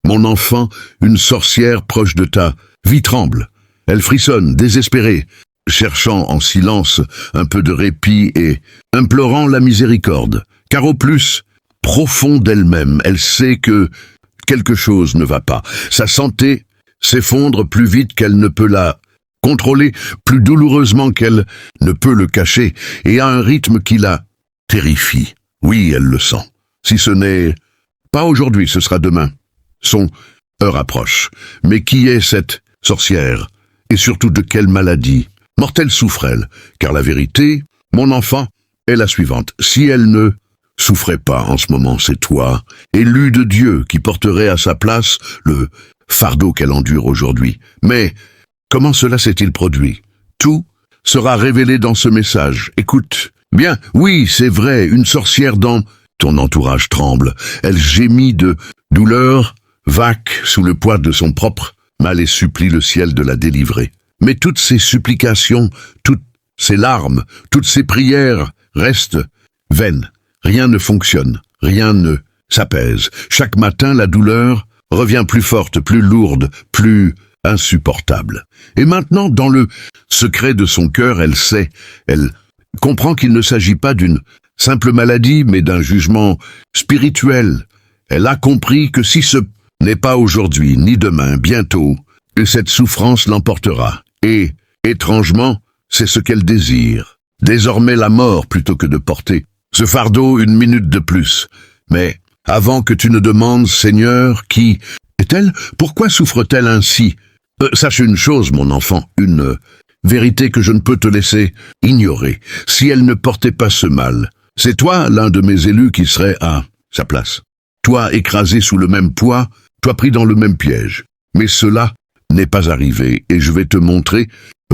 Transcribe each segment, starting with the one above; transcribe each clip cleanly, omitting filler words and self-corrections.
Mon enfant, une sorcière proche de ta vie tremble. Elle frissonne, désespérée, cherchant en silence un peu de répit et implorant la miséricorde. Car au plus profond d'elle-même, elle sait que quelque chose ne va pas. Sa santé s'effondre plus vite qu'elle ne peut la contrôler, plus douloureusement qu'elle ne peut le cacher, et à un rythme qui la terrifie. Oui, elle le sent. Si ce n'est pas aujourd'hui, ce sera demain. Son heure approche. Mais qui est cette sorcière? Et surtout de quelle maladie mortelle souffre-t-elle? Car la vérité, mon enfant, est la suivante. Si elle ne souffrait pas en ce moment, c'est toi, élu de Dieu, qui porterait à sa place le fardeau qu'elle endure aujourd'hui. Mais comment cela s'est-il produit? Tout sera révélé dans ce message. Écoute. Bien, oui, c'est vrai, une sorcière dans ton entourage tremble. Elle gémit de douleur, vaque sous le poids de son propre mal et supplie le ciel de la délivrer. Mais toutes ces supplications, toutes ces larmes, toutes ces prières restent vaines. Rien ne fonctionne, rien ne s'apaise. Chaque matin, la douleur revient plus forte, plus lourde, plus insupportable. Et maintenant, dans le secret de son cœur, elle sait, elle comprend qu'il ne s'agit pas d'une simple maladie, mais d'un jugement spirituel. Elle a compris que si ce n'est pas aujourd'hui, ni demain, bientôt, que cette souffrance l'emportera. Et, étrangement, c'est ce qu'elle désire. Désormais la mort plutôt que de porter ce fardeau une minute de plus. Mais, avant que tu ne demandes, Seigneur, qui est-elle? Pourquoi souffre-t-elle ainsi? Sache une chose, mon enfant, une vérité que je ne peux te laisser ignorer. Si elle ne portait pas ce mal, c'est toi, l'un de mes élus, qui serait à sa place. Toi écrasé sous le même poids, toi pris dans le même piège. Mais cela n'est pas arrivé, et je vais te montrer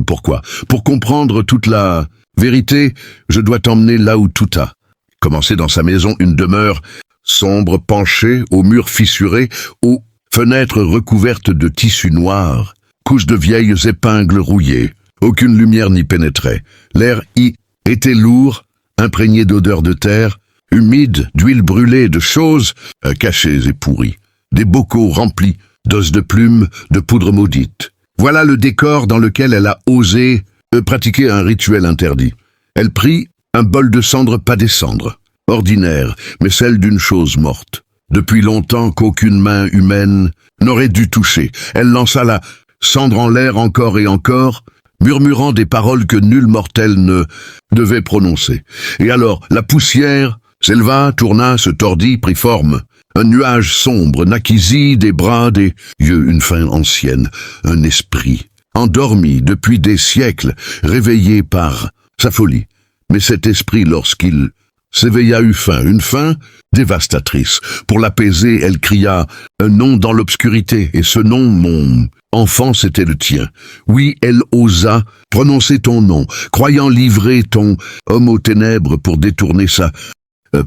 pourquoi. Pour comprendre toute la vérité, je dois t'emmener là où tout a commencé, dans sa maison, une demeure sombre, penchée, aux murs fissurés, aux fenêtres recouvertes de tissu noir, couches de vieilles épingles rouillées. Aucune lumière n'y pénétrait. L'air y était lourd, imprégné d'odeurs de terre, humide, d'huile brûlée, de choses cachées et pourries. Des bocaux remplis d'os de plumes, de poudre maudite. Voilà le décor dans lequel elle a osé pratiquer un rituel interdit. Elle prit un bol de cendre, pas des cendres, ordinaire, mais celle d'une chose morte. Depuis longtemps qu'aucune main humaine n'aurait dû toucher. Elle lança la cendre en l'air encore et encore, murmurant des paroles que nul mortel ne devait prononcer. Et alors, la poussière s'éleva, tourna, se tordit, prit forme. Un nuage sombre naquisit des bras, des yeux, une fin ancienne, un esprit, endormi depuis des siècles, réveillé par sa folie. Mais cet esprit, lorsqu'il s'éveilla, eut faim, une faim dévastatrice. Pour l'apaiser, elle cria un nom dans l'obscurité, et ce nom, mon enfant, c'était le tien. Oui, elle osa prononcer ton nom, croyant livrer ton homme aux ténèbres pour détourner sa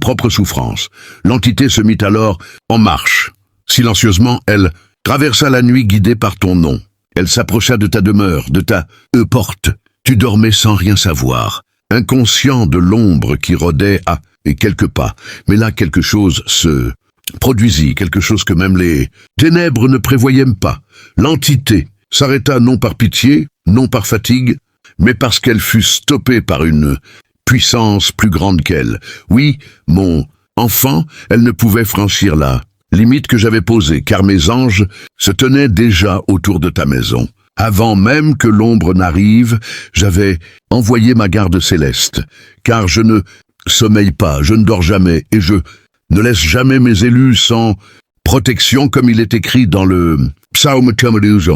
propre souffrance. L'entité se mit alors en marche. Silencieusement, elle traversa la nuit guidée par ton nom. Elle s'approcha de ta demeure, de ta porte. Tu dormais sans rien savoir, inconscient de l'ombre qui rôdait à quelques pas. Mais là, quelque chose se produisit, quelque chose que même les ténèbres ne prévoyaient pas. L'entité s'arrêta non par pitié, non par fatigue, mais parce qu'elle fut stoppée par une puissance plus grande qu'elle. Oui, mon enfant, elle ne pouvait franchir la limite que j'avais posée, car mes anges se tenaient déjà autour de ta maison. Avant même que l'ombre n'arrive, j'avais envoyé ma garde céleste, car je ne sommeille pas, je ne dors jamais, et je ne laisse jamais mes élus sans protection, comme il est écrit dans le Psaume 92,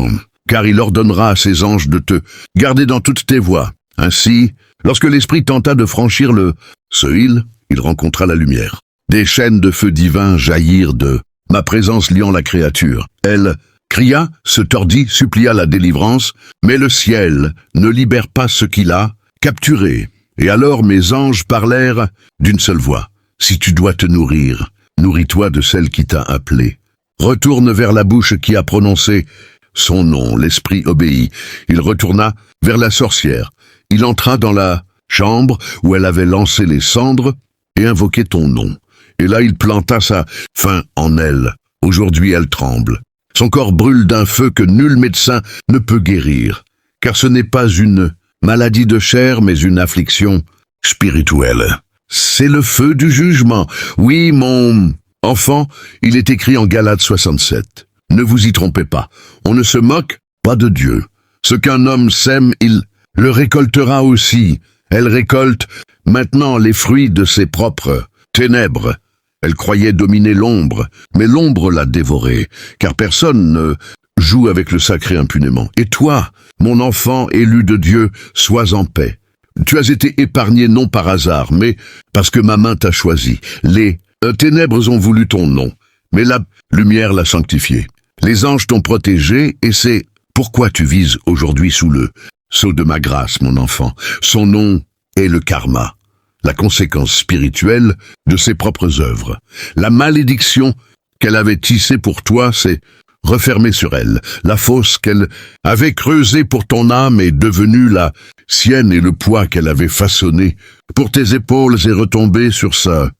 car il ordonnera à ses anges de te garder dans toutes tes voies. Ainsi, lorsque l'esprit tenta de franchir le seuil, il rencontra la lumière. Des chaînes de feu divin jaillirent de ma présence liant la créature. Elle cria, se tordit, supplia la délivrance, mais le ciel ne libère pas ce qu'il a capturé. Et alors mes anges parlèrent d'une seule voix. Si tu dois te nourrir, nourris-toi de celle qui t'a appelé. Retourne vers la bouche qui a prononcé son nom. L'esprit obéit. Il retourna vers la sorcière. Il entra dans la chambre où elle avait lancé les cendres et invoqué ton nom. Et là il planta sa faim en elle. Aujourd'hui, elle tremble. Son corps brûle d'un feu que nul médecin ne peut guérir, car ce n'est pas une maladie de chair, mais une affliction spirituelle. C'est le feu du jugement. Oui, mon enfant, il est écrit en Galates 67. Ne vous y trompez pas. On ne se moque pas de Dieu. Ce qu'un homme sème, il le récoltera aussi. Elle récolte maintenant les fruits de ses propres ténèbres. Elle croyait dominer l'ombre, mais l'ombre l'a dévorée, car personne ne joue avec le sacré impunément. Et toi, mon enfant élu de Dieu, sois en paix. Tu as été épargné non par hasard, mais parce que ma main t'a choisi. Les ténèbres ont voulu ton nom, mais la lumière l'a sanctifié. Les anges t'ont protégé, et c'est pourquoi tu vises aujourd'hui sous le sceau de ma grâce, mon enfant. Son nom est le karma, la conséquence spirituelle de ses propres œuvres. La malédiction qu'elle avait tissée pour toi s'est refermée sur elle. La fosse qu'elle avait creusée pour ton âme est devenue la sienne, et le poids qu'elle avait façonné pour tes épaules est retombé sur sa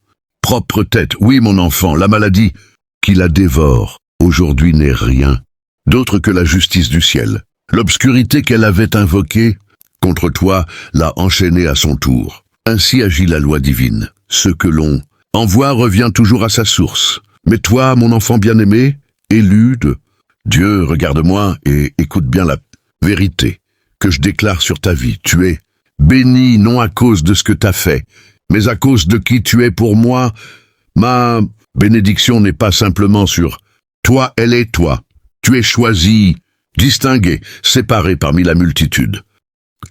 propre tête. Oui, mon enfant, la maladie qui la dévore aujourd'hui n'est rien d'autre que la justice du ciel. L'obscurité qu'elle avait invoquée contre toi l'a enchaînée à son tour. Ainsi agit la loi divine. Ce que l'on envoie revient toujours à sa source. Mais toi, mon enfant bien-aimé, élu de Dieu, regarde-moi et écoute bien la vérité que je déclare sur ta vie. Tu es béni non à cause de ce que tu as fait, mais à cause de qui tu es pour moi. Ma bénédiction n'est pas simplement sur toi, elle est toi. Tu es choisi, distingué, séparé parmi la multitude.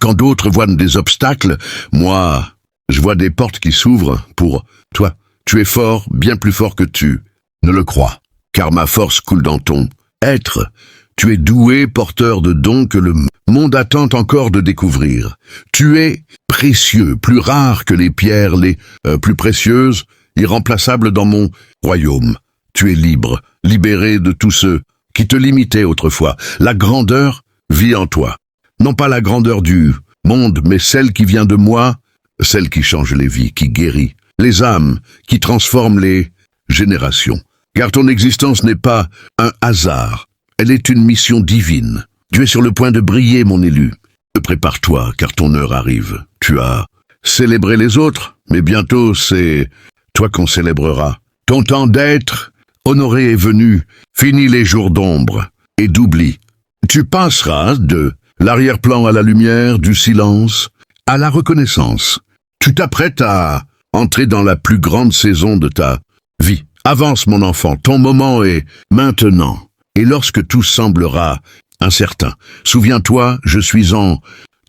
Quand d'autres voient des obstacles, moi, je vois des portes qui s'ouvrent pour toi. Tu es fort, bien plus fort que tu ne le crois, car ma force coule dans ton être. Tu es doué, porteur de dons que le monde attend encore de découvrir. Tu es précieux, plus rare que les pierres les plus précieuses, irremplaçable dans mon royaume. Tu es libre, libéré de tous ceux qui te limitaient autrefois. La grandeur vit en toi. Non pas la grandeur du monde, mais celle qui vient de moi, celle qui change les vies, qui guérit les âmes, qui transforme les générations. Car ton existence n'est pas un hasard, elle est une mission divine. Tu es sur le point de briller, mon élu. Prépare-toi, car ton heure arrive. Tu as célébré les autres, mais bientôt c'est toi qu'on célébrera. Ton temps d'être honoré est venu, fini les jours d'ombre et d'oubli. Tu passeras de l'arrière-plan à la lumière, du silence à la reconnaissance. Tu t'apprêtes à entrer dans la plus grande saison de ta vie. Avance, mon enfant, ton moment est maintenant. Et lorsque tout semblera incertain, souviens-toi, je suis en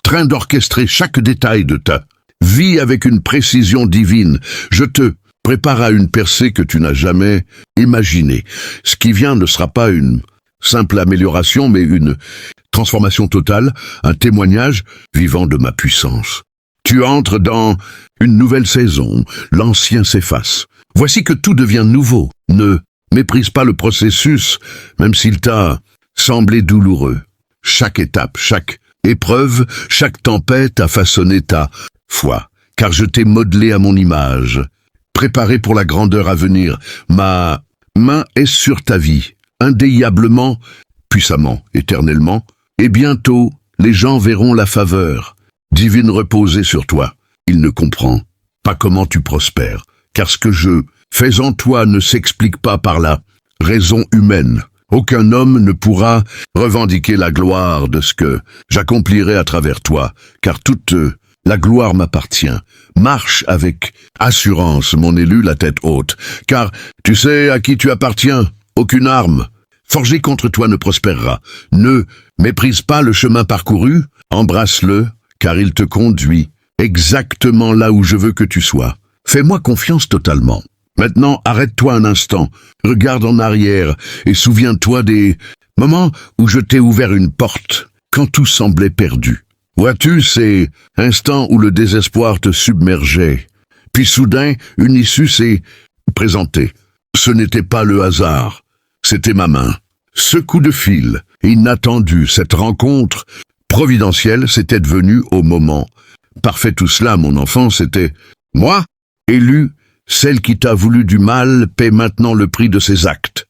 train d'orchestrer chaque détail de ta vie avec une précision divine. Je te prépare à une percée que tu n'as jamais imaginée. Ce qui vient ne sera pas une simple amélioration, mais une transformation totale, un témoignage vivant de ma puissance. Tu entres dans une nouvelle saison, l'ancien s'efface. Voici que tout devient nouveau. Ne méprise pas le processus, même s'il t'a semblé douloureux. Chaque étape, chaque épreuve, chaque tempête a façonné ta foi, car je t'ai modelé à mon image. Préparé pour la grandeur à venir, ma main est sur ta vie, indéniablement, puissamment, éternellement, et bientôt les gens verront la faveur divine reposer sur toi. Il ne comprend pas comment tu prospères, car ce que je fais en toi ne s'explique pas par la raison humaine. Aucun homme ne pourra revendiquer la gloire de ce que j'accomplirai à travers toi, car toute la gloire m'appartient. Marche avec assurance, mon élu, la tête haute, car tu sais à qui tu appartiens. Aucune arme forgée contre toi ne prospérera. Ne méprise pas le chemin parcouru, embrasse-le, car il te conduit exactement là où je veux que tu sois. Fais-moi confiance totalement. Maintenant, arrête-toi un instant, regarde en arrière et souviens-toi des moments où je t'ai ouvert une porte, quand tout semblait perdu. Vois-tu ces instants où le désespoir te submergeait, puis soudain, une issue s'est présentée. Ce n'était pas le hasard, c'était ma main. Ce coup de fil, inattendu, cette rencontre providentielle, s'était devenue au moment parfait. Tout cela, mon enfant, c'était moi, élu. Celle qui t'a voulu du mal paie maintenant le prix de ses actes.